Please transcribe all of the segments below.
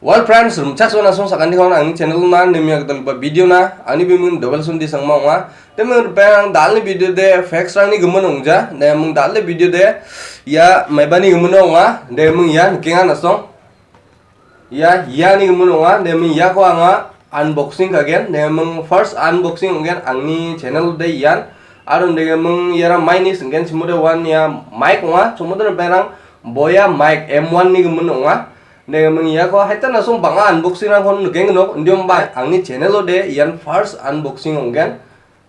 Well friends, rimchaksoa nasong sakantikon ang channel na nimya katalpa video na ani bimun double sundi sang maunga temen ripengrang da.alni video de facts rang ni gumun ongja de mung da.alde video de ya maibani gumun onga de mung ya nikinga nasong ya ni gumun onga de mung ya ko anga unboxing again de mung first unboxing again angni channel de yan arun de mung yara mainis again simude one ya mic onga sumude ripengrang Boya mic M1 ni gumun onga ne mung ya ko haita nasong banga unboxing rang hon nugeng no ndiom ba angni channel de yan first unboxing ongen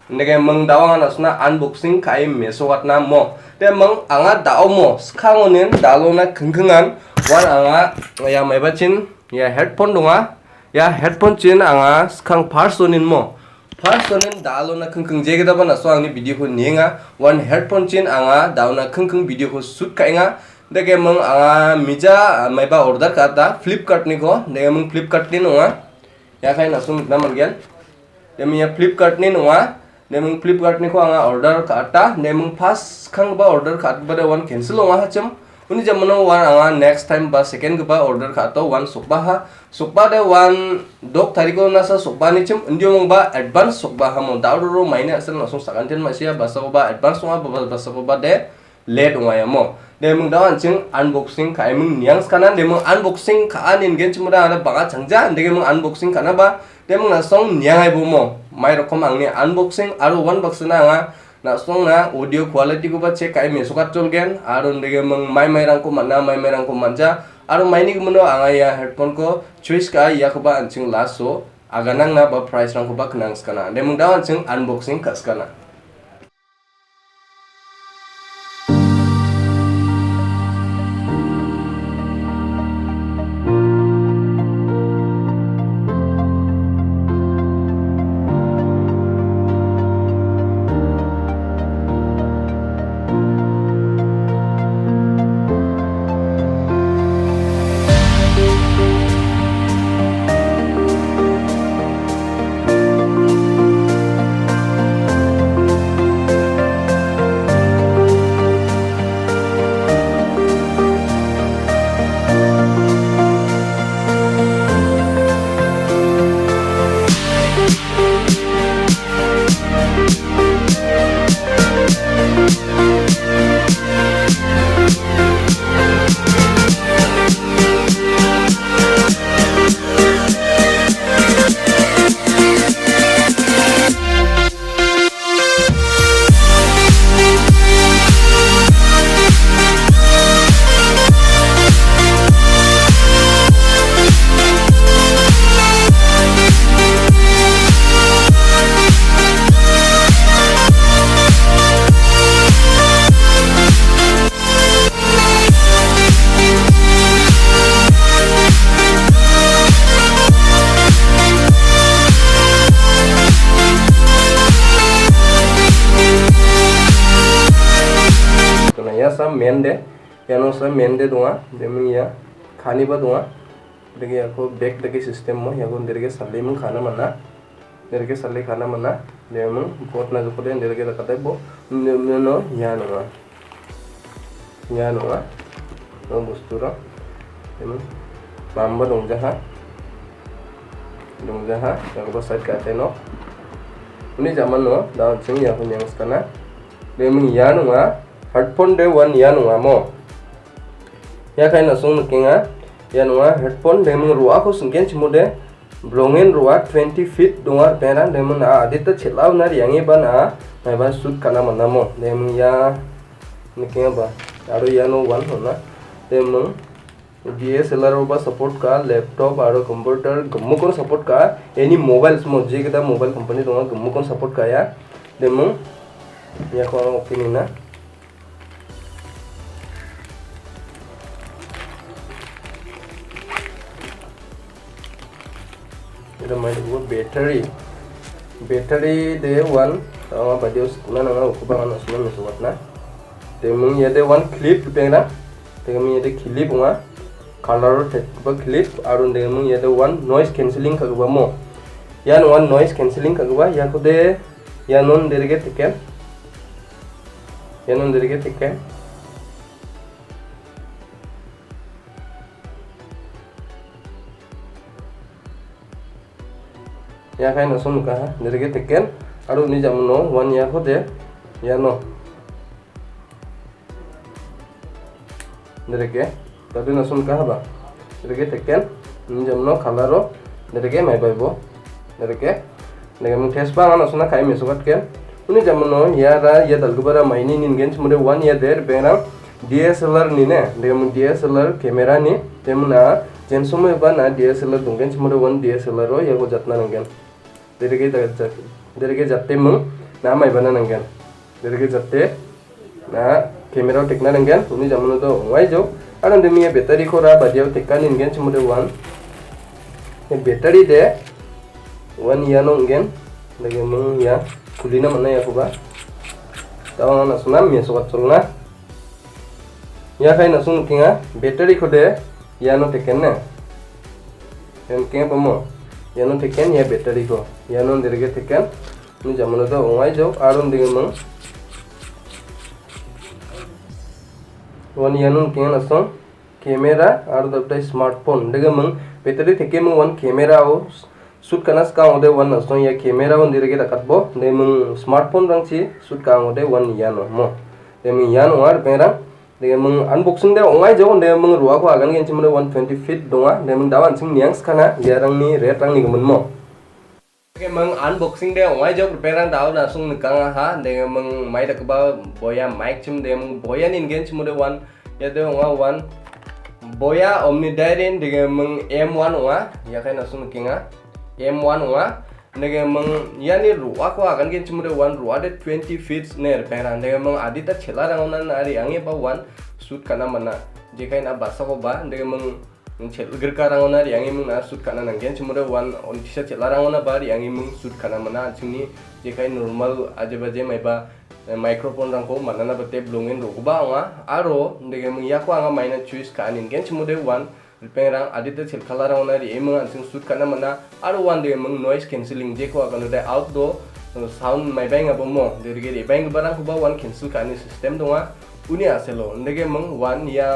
nege mung dawang nasna unboxing kai mesowat na mo te mung anga dao mo skhangonen dalona khengkhengan wan anga ya maibachin ya headphone donga ya headphone chin anga skhang first onin mo first onin dalona khengkheng jegeda ba naso angni video ko nienga wan headphone chin anga dauna khengkheng video ko shoot kainga deke mung anga mija maiba order kata Flipkart ni ko deke mung Flipkart ni nonga ya kai nasung naman gen demi ya Flipkart ni nonga demung Flipkart ni ko anga order kata demung pas khang ba order kat ba de one cancel onga hacham uni jamono one anga next time ba second ba order kato one sokba de one dok tariko nasa sokba ni chim undio mong ba advance sokba ha mo dauro maine asal nasung sakantin masia basa ba advance onga ba basa ba de late onga ya mo demung dawan ching unboxing kai mung niang kanan demung unboxing ka.ani gen chimura ana banga changja demung unboxing kana ba demung nasong niaibo mo mai rokom angni unboxing aru one box na nga nasongna audio quality ko ba check kai mesukat cholgen aru demung mai rang ko manja aru maini gumno anga ya headphone ko choice ka ya ko ba anching laso aganang na ba price rang ko ba knang skana demung dawan ching unboxing kaskana sa mende yano sa mende donga demung ya khani ba donga dege ko back dege system mo yagon derge salle mun khana manna derge salle khana manna demung pot na jopode derge rakate bo no ya no no bustura demung bamba dongja ha yago side kate no uni zaman no da chung ya ko nyang skana demung ya no headphone de one ya nunga mo ya kai nasung nukinga ya nunga headphone de mung ruwa ko sungen chimude blongen ruwa 20 feet dunga pera de mung na adita chelao na yangi ba na mai ba shoot kana manna mo de mung ya nukinga ba aro ya no one hona de mung DSLR ba support ka laptop aro computer gummu kon support ka any mobiles mo je kada mobile company dunga gummu kon support ka ya de mung ya ko opinion na ida mai do battery de one sama badio skuna na ukubang na sunan suwat na demung ya de one clip pengna demung ya de clip nga color te ba clip arun demung ya de one noise cancelling ka ba mo yan one noise cancelling ka ba ya ko de yanon derge tiken ya. ya kai nasong ka ha derge teken aro ni jamno one ya khode ya no derge tadi nasong ka ba derge teken ni jamno khalaro derge mai baibo derge mung test ba nasona kai mesukat ken uni jamno ya ra ya dalgubara maini ningen chmude one ya der benang DSLR ni ne mung DSLR camera ni temna jen somoi ba na DSLR dungen chmude one DSLR ro ya go jatna ngen derge jatte mung na mai bana ngen derge jatte na camera tekna ngen uni jamno to wai jo aran de mi battery ko ra badiao tekkan ngen chmude one battery de one ya no ngen derge mung ya kulina mana ya kuba tawa na sunam mi sokat sulna ya kai na sun kinga battery ko de ya no teken ne em kinga pamo ya no teken ya battery ko ya no derge teken ni jamano do ongai jo aron de mung one ya no kinga na sun camera ar da smartphone derge mung battery teke mung one camera o shoot kanas ka ode one naso ya camera on direge takatbo de mung smartphone rang chi shoot ka ode one ya no mo de mung ya no ar pera de mung unboxing de ongai jo de mung ruwa ko agan gen chimre 120 feet donga de mung dawan sing niangs kana ya rang ni red rang ni gumun mo ke mung unboxing de ongai jo pera daw na sung nikang ha de mung mai da ba boya mic chim de mung boya nin gen chimre one ya de onga one boya omni dirin de mung m1 onga ya kai na sung kinga M1 onga nege mung yani ruwa ko agan gen chumre one ruwa de 20 feet ner pera nege mung adita chela rangona nari ange ba one shoot kana mana je kai na basa ko ba nege mung chel gerka rangona ri ange mung na shoot kana nangen chumre one on tisa chela rangona ba ri ange mung shoot kana mana chini je kai normal aje baje mai ba microphone rangko mana na bate blungen ro ba onga aro nege mung ya ko anga maina choose ka nin gen chumre one ripengrang adita chel khala rauna ri emang ansing shoot kana mana aro one de mung noise cancelling je ko agano de outdoor sound mai bang abomo derge ri bang barang ko ba one cancel kani system donga uni aselo ndege mung one ya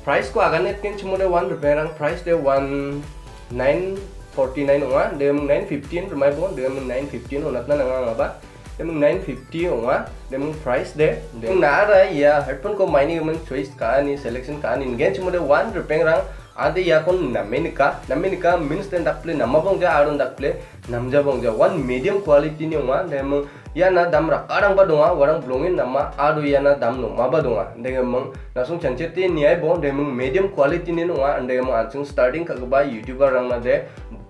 price ko aganet ken chumode one ripengrang price de 1949 onga de mung 915 mai bon de mung 915 onatna nanga ba de mung 950 onga de mung price de na ra ya headphone ko maini mung choice ka.ani selection ka.ani ngen chumode one ripengrang ade ya kon namenika means then dakple namabong ja aron dakple namja bongja one medium quality ni onga dem ya na dam ra arang ba donga warang blongin nama adu ya na dam no ma ba donga dem nasung chanchete niaibo dem medium quality ni onga dem ansung starting ka ba youtuber rang na de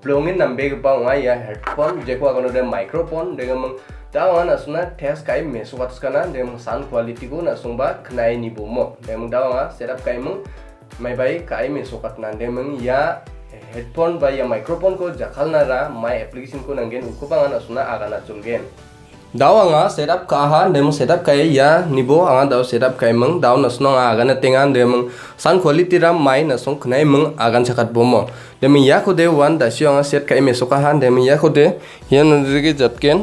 blongin nambe ba onga ya headphone je ko agono de microphone dem dawa nasuna test kai meswats kana dem sound quality ko nasung ba knai ni bomo dem dawa setup kai mung mai bai kai me sokat nande mung ya headphone ba ya microphone ko jakhal nara mai application ko nangen uko bangan asuna aganatbo gen daw anga setup ka ha dem setup kai ya nibo anga daw setup kai mung daw nasno aganatengan dem sound quality ram mai nasong knai mung agan chakat bomo dem ya ko de one da anga set kai me soka han dem ya ko de yan derge jatken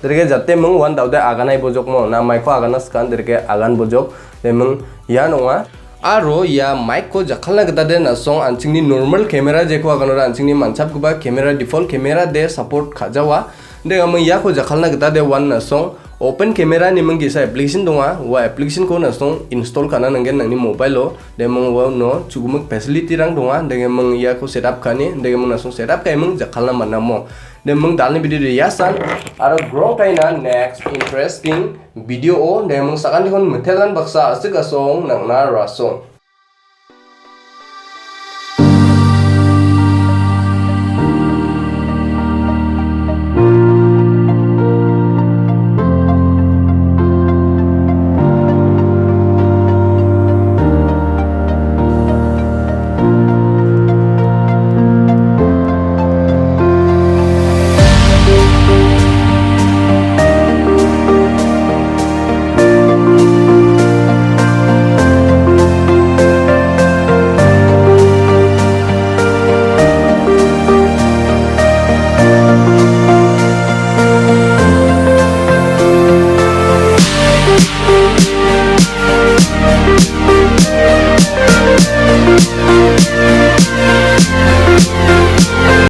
derge jatte mung one daw de aganaibojok mo na maiko aganas kan derge aganbojok dem ya nonga aro ya maiko jakhalna gata de nasong anchingni normal camera je ko aganora anchingni manchap guba camera default camera de support khajawa de amang ya ko jakhalna gata de one nasong open camera ni mung gisa application donga wa application ko nasong install kana nangen nangni mobile lo de mung wa no chugumuk facility rang donga de mung ya ko setup kani de mung nasong setup kai mung jakhalna manamo de mung dalni video de yasan aro grow kaina next interesting video o de mung sakantikon mitela baksa asik asong nangna rasong